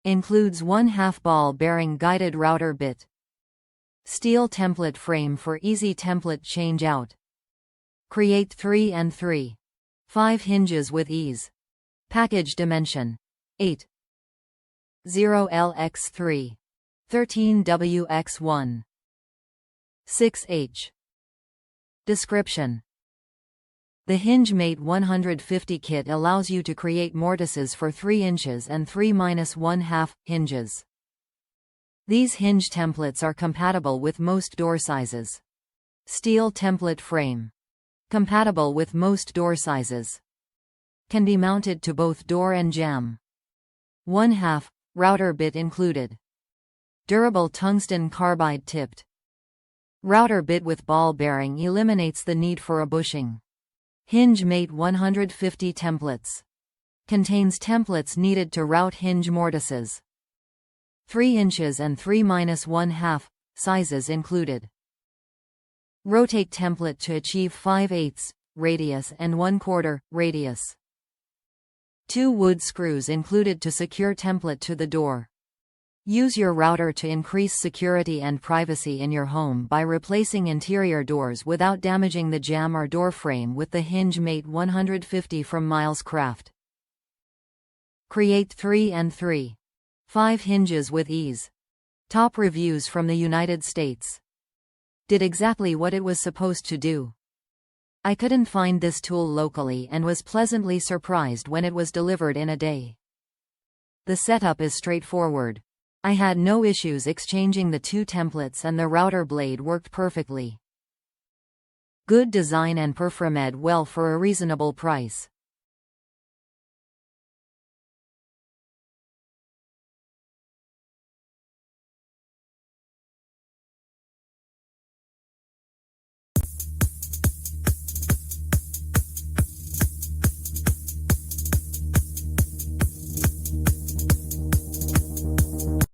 Includes 1/2 ball bearing guided router bit. Steel template frame for easy template change out. Create 3 and 3. 5 hinges with ease. Package dimension 8.0 x 3. 13 wx 1. 6h. Description. The Hinge Mate 150 kit allows you to create mortises for 3 inches and 3-1/2 hinges. These hinge templates are compatible with most door sizes. Steel template frame. Compatible with most door sizes. Can be mounted to both door and jamb. 1/2 router bit included. Durable tungsten carbide tipped. Router bit with ball bearing eliminates the need for a bushing. Hinge Mate 150 templates. Contains templates needed to route hinge mortises. 3 inches and 3-1/2 sizes included. Rotate template to achieve 5/8 radius and 1/4 radius. 2 wood screws included to secure template to the door. Use your router to increase security and privacy in your home by replacing interior doors without damaging the jamb or door frame with the Hinge Mate 150 from Milescraft. Create 3 and 3. 5 hinges with ease. Top reviews from the United States. Did exactly what it was supposed to do. I couldn't find this tool locally and was pleasantly surprised when it was delivered in a day. The setup is straightforward. I had no issues exchanging the 2 templates and the router blade worked perfectly. Good design and performed well for a reasonable price.